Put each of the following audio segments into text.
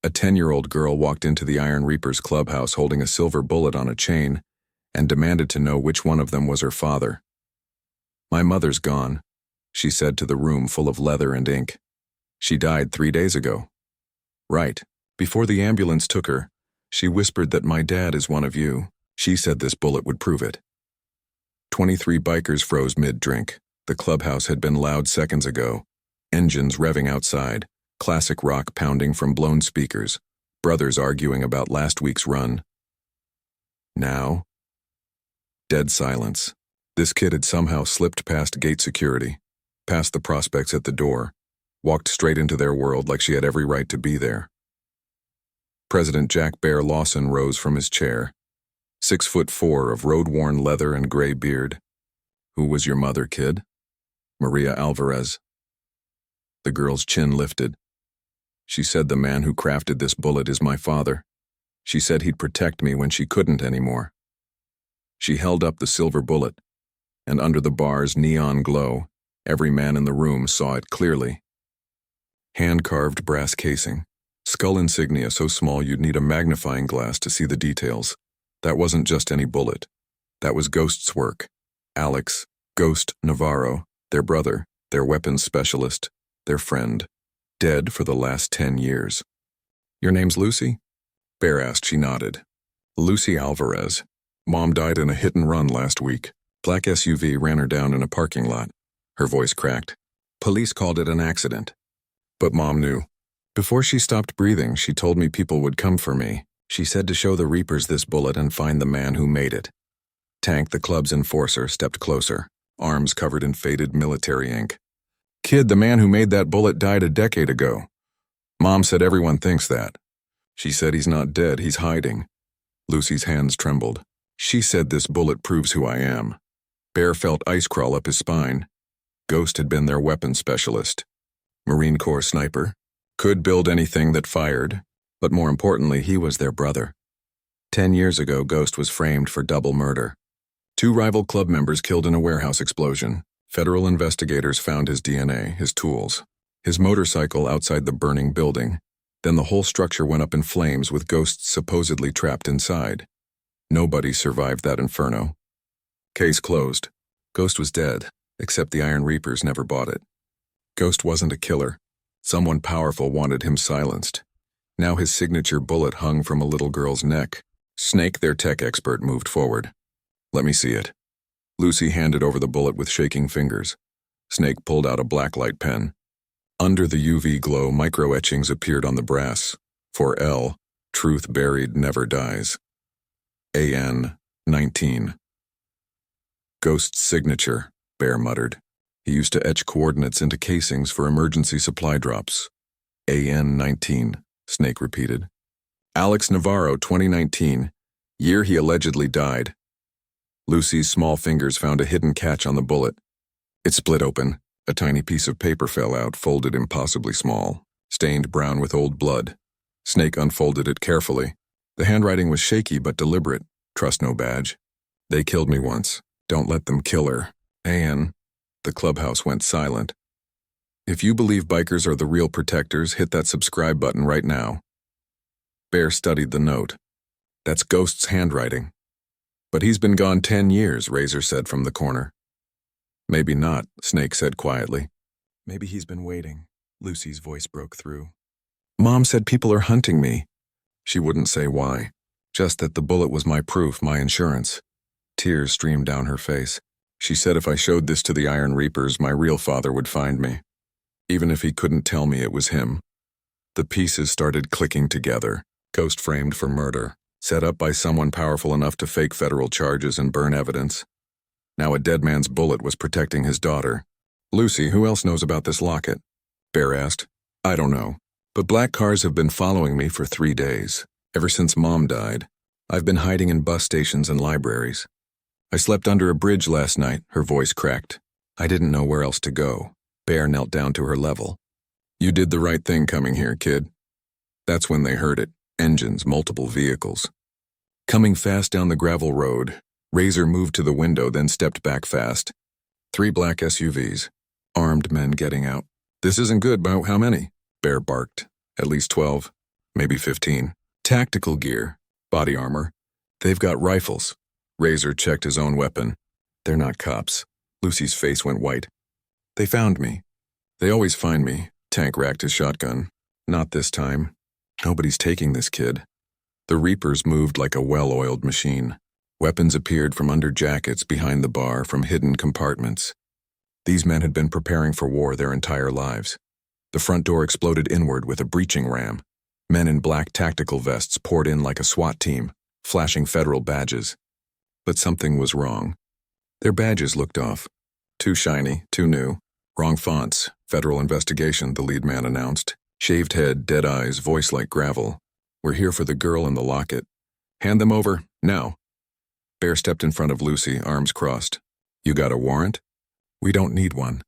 A 10-year-old girl walked into the Iron Reapers clubhouse holding a silver bullet on a chain and demanded to know which one of them was her father. "My mother's gone," she said to the room full of leather and ink. "She died 3 days ago." "Right. Before the ambulance took her, she whispered that my dad is one of you. She said this bullet would prove it." 23 bikers froze mid-drink. The clubhouse had been loud seconds ago. Engines revving outside, classic rock pounding from blown speakers, brothers arguing about last week's run. Now? Dead silence. This kid had somehow slipped past gate security, past the prospects at the door, walked straight into their world like she had every right to be there. President Jack Bear Lawson rose from his chair, 6'4" of road-worn leather and gray beard. "Who was your mother, kid?" "Maria Alvarez." The girl's chin lifted. "She said the man who crafted this bullet is my father. She said he'd protect me when she couldn't anymore." She held up the silver bullet, and under the bar's neon glow, every man in the room saw it clearly. Hand-carved brass casing, skull insignia so small you'd need a magnifying glass to see the details. That wasn't just any bullet. That was Ghost's work. Alex, Ghost Navarro, their brother, their weapons specialist, their friend, dead for the last 10 years. "Your name's Lucy?" Bear asked. She nodded. "Lucy Alvarez. Mom died in a hit-and-run last week. Black SUV ran her down in a parking lot." Her voice cracked. "Police called it an accident. But Mom knew. Before she stopped breathing, she told me people would come for me. She said to show the Reapers this bullet and find the man who made it." Tank, the club's enforcer, stepped closer, arms covered in faded military ink. "Kid, the man who made that bullet died a decade ago. Mom said everyone thinks that. She said he's not dead, he's hiding." Lucy's hands trembled. "She said this bullet proves who I am." Bear felt ice crawl up his spine. Ghost had been their weapons specialist. Marine Corps sniper. Could build anything that fired, but more importantly, he was their brother. 10 years ago, Ghost was framed for double murder. 2 rival club members killed in a warehouse explosion. Federal investigators found his DNA, his tools, his motorcycle outside the burning building. Then the whole structure went up in flames with Ghosts supposedly trapped inside. Nobody survived that inferno. Case closed. Ghost was dead, except the Iron Reapers never bought it. Ghost wasn't a killer. Someone powerful wanted him silenced. Now his signature bullet hung from a little girl's neck. Snake, their tech expert, moved forward. "Let me see it." Lucy handed over the bullet with shaking fingers. Snake pulled out a blacklight pen. Under the UV glow, micro-etchings appeared on the brass. For L, truth buried never dies. AN 19. "Ghost's signature," Bear muttered. "He used to etch coordinates into casings for emergency supply drops." AN 19, Snake repeated. "Alex Navarro, 2019, year he allegedly died." Lucy's small fingers found a hidden catch on the bullet. It split open. A tiny piece of paper fell out, folded impossibly small, stained brown with old blood. Snake unfolded it carefully. The handwriting was shaky but deliberate. "Trust no badge. They killed me once. Don't let them kill her. AN." The clubhouse went silent. "If you believe bikers are the real protectors, hit that subscribe button right now." Bear studied the note. "That's Ghost's handwriting." "But he's been gone 10 years, Razor said from the corner. "Maybe not," Snake said quietly. "Maybe he's been waiting." Lucy's voice broke through. "Mom said people are hunting me." She wouldn't say why, just that the bullet was my proof, my insurance. Tears streamed down her face. She said if I showed this to the Iron Reapers, my real father would find me. Even if he couldn't tell me it was him. The pieces started clicking together. Ghost framed for murder, set up by someone powerful enough to fake federal charges and burn evidence. Now a dead man's bullet was protecting his daughter. "Lucy, who else knows about this locket?" Bear asked. "I don't know, but black cars have been following me for 3 days, ever since Mom died. I've been hiding in bus stations and libraries. I slept under a bridge last night," her voice cracked. "I didn't know where else to go." Bear knelt down to her level. "You did the right thing coming here, kid." That's when they heard it. Engines, multiple vehicles. Coming fast down the gravel road, Razor moved to the window, then stepped back fast. 3 black SUVs. Armed men getting out. "This isn't good, but how many?" Bear barked. "At least 12. maybe 15. Tactical gear, body armor. They've got rifles. Razor checked his own weapon. They're not cops. Lucy's face went white. They found me. They always find me. Tank racked his shotgun. Not this time. Nobody's taking this kid. The Reapers moved like a well-oiled machine. Weapons appeared from under jackets behind the bar, from hidden compartments. These men had been preparing for war their entire lives. The front door exploded inward with a breaching ram. Men in black tactical vests poured in like a SWAT team, flashing federal badges. But something was wrong. Their badges looked off. Too shiny, too new. Wrong fonts. Federal investigation, the lead man announced. Shaved head, dead eyes, voice like gravel. We're here for the girl in the locket. Hand them over, now. Bear stepped in front of Lucy, arms crossed. You got a warrant? We don't need one.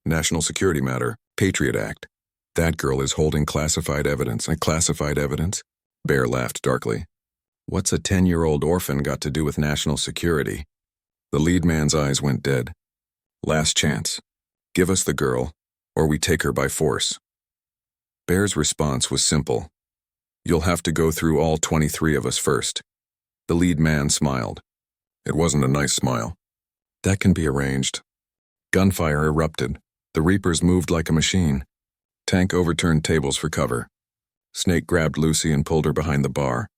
National security matter, Patriot Act. That girl is holding classified evidence. Classified evidence? Bear laughed darkly. What's a 10-year-old orphan got to do with national security? The lead man's eyes went dead. Last chance. Give us the girl, or we take her by force. Bear's response was simple. You'll have to go through all 23 of us first. The lead man smiled. It wasn't a nice smile. That can be arranged. Gunfire erupted. The Reapers moved like a machine. Tank overturned tables for cover. Snake grabbed Lucy and pulled her behind the bar.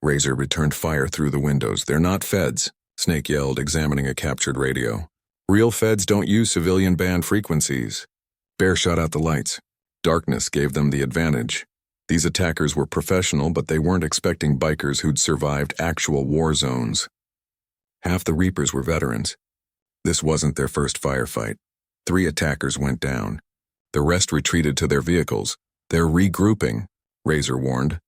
Razor returned fire through the windows. They're not feds, Snake yelled, examining a captured radio. Real feds don't use civilian band frequencies. Bear shot out the lights. Darkness gave them the advantage. These attackers were professional, but they weren't expecting bikers who'd survived actual war zones. Half the Reapers were veterans. This wasn't their first firefight. 3 attackers went down. The rest retreated to their vehicles. They're regrouping, Razor warned.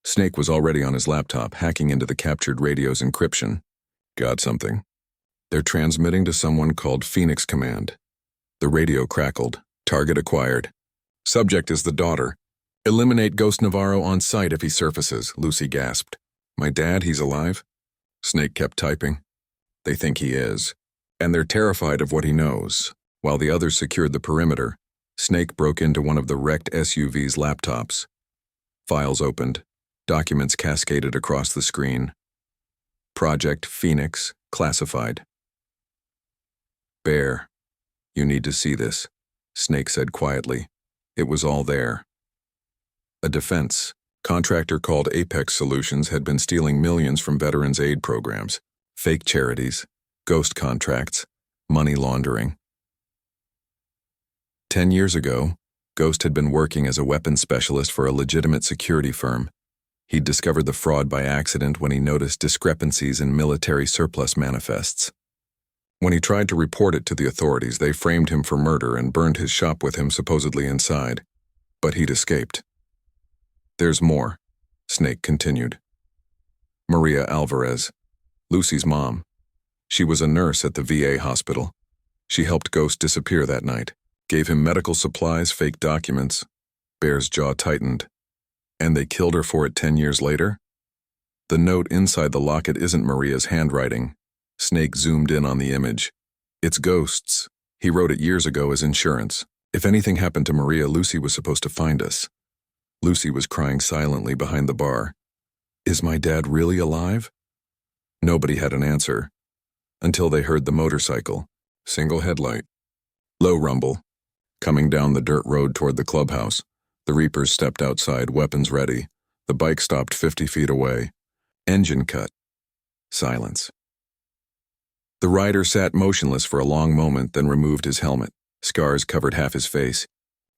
Snake was already on his laptop, hacking into the captured radio's encryption. Got something. They're transmitting to someone called Phoenix Command. The radio crackled. Target acquired. Subject is the daughter. Eliminate Ghost Navarro on sight if he surfaces, Lucy gasped. My dad, he's alive? Snake kept typing. They think he is. And they're terrified of what he knows. While the others secured the perimeter, Snake broke into one of the wrecked SUV's laptops. Files opened. Documents cascaded across the screen. Project Phoenix, classified. Bear, you need to see this, Snake said quietly. It was all there. A defense contractor called Apex Solutions had been stealing millions from veterans' aid programs, fake charities, ghost contracts, money laundering. 10 years ago, Ghost had been working as a weapons specialist for a legitimate security firm. He'd discovered the fraud by accident when he noticed discrepancies in military surplus manifests. When he tried to report it to the authorities, they framed him for murder and burned his shop with him supposedly inside. But he'd escaped. There's more, Snake continued. Maria Alvarez, Lucy's mom. She was a nurse at the VA hospital. She helped Ghost disappear that night, gave him medical supplies, fake documents. Bear's jaw tightened. And they killed her for it 10 years later? The note inside the locket isn't Maria's handwriting. Snake zoomed in on the image. It's Ghost's. He wrote it years ago as insurance. If anything happened to Maria, Lucy was supposed to find us. Lucy was crying silently behind the bar. Is my dad really alive? Nobody had an answer. Until they heard the motorcycle. Single headlight. Low rumble. Coming down the dirt road toward the clubhouse. The Reapers stepped outside, weapons ready. The bike stopped 50 feet away. Engine cut. Silence. The rider sat motionless for a long moment, then removed his helmet. Scars covered half his face.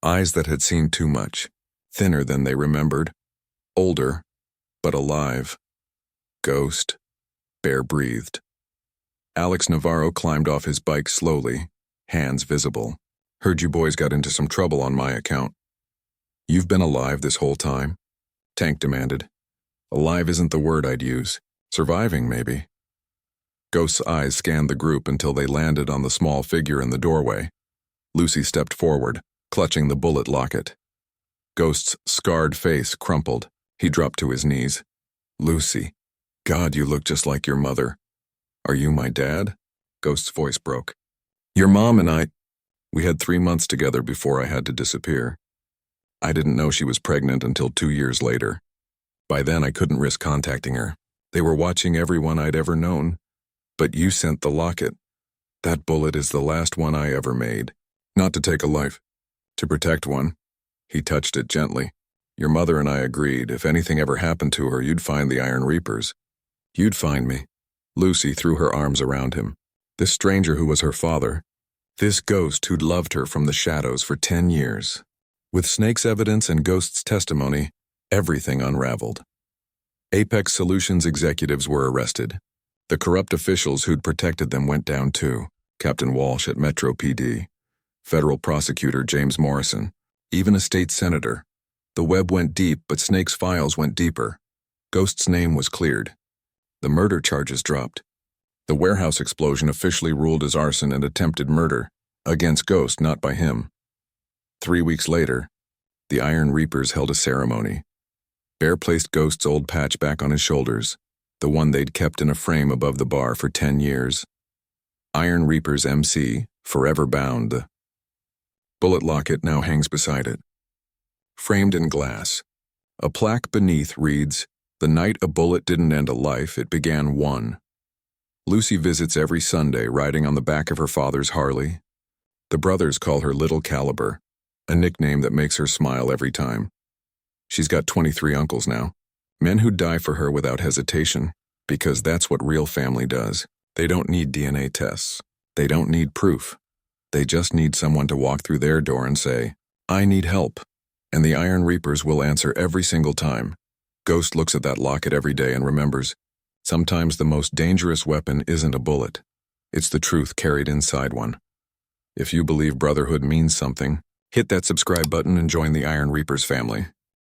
Eyes that had seen too much. Thinner than they remembered. Older, but alive. Ghost. Bear breathed. Alex Navarro climbed off his bike slowly, hands visible. Heard you boys got into some trouble on my account. You've been alive this whole time? Tank demanded. Alive isn't the word I'd use. Surviving, maybe. Ghost's eyes scanned the group until they landed on the small figure in the doorway. Lucy stepped forward, clutching the bullet locket. Ghost's scarred face crumpled. He dropped to his knees. Lucy. God, you look just like your mother. Are you my dad? Ghost's voice broke. Your mom and I... We had 3 months together before I had to disappear. I didn't know she was pregnant until 2 years later. By then, I couldn't risk contacting her. They were watching everyone I'd ever known. But you sent the locket. That bullet is the last one I ever made. Not to take a life, to protect one. He touched it gently. Your mother and I agreed if anything ever happened to her, you'd find the Iron Reapers. You'd find me. Lucy threw her arms around him. This stranger who was her father. This ghost who'd loved her from the shadows for 10 years. With Snake's evidence and Ghost's testimony, everything unraveled. Apex Solutions executives were arrested. The corrupt officials who'd protected them went down too. Captain Walsh at Metro PD, federal prosecutor James Morrison, even a state senator. The web went deep, but Snake's files went deeper. Ghost's name was cleared. The murder charges dropped. The warehouse explosion officially ruled as arson and attempted murder, against Ghost, not by him. 3 weeks later, the Iron Reapers held a ceremony. Bear placed Ghost's old patch back on his shoulders, the one they'd kept in a frame above the bar for 10 years. Iron Reapers MC, forever bound. The bullet locket now hangs beside it. Framed in glass. A plaque beneath reads, "The night a bullet didn't end a life, it began one." Lucy visits every Sunday riding on the back of her father's Harley. The brothers call her Little Caliber, a nickname that makes her smile every time. She's got 23 uncles now, men who die for her without hesitation, because that's what real family does. They don't need DNA tests. They don't need proof. They just need someone to walk through their door and say, "I need help." And the Iron Reapers will answer every single time. Ghost looks at that locket every day and remembers, sometimes the most dangerous weapon isn't a bullet. It's the truth carried inside one. If you believe brotherhood means something, hit that subscribe button and join the Iron Reapers family.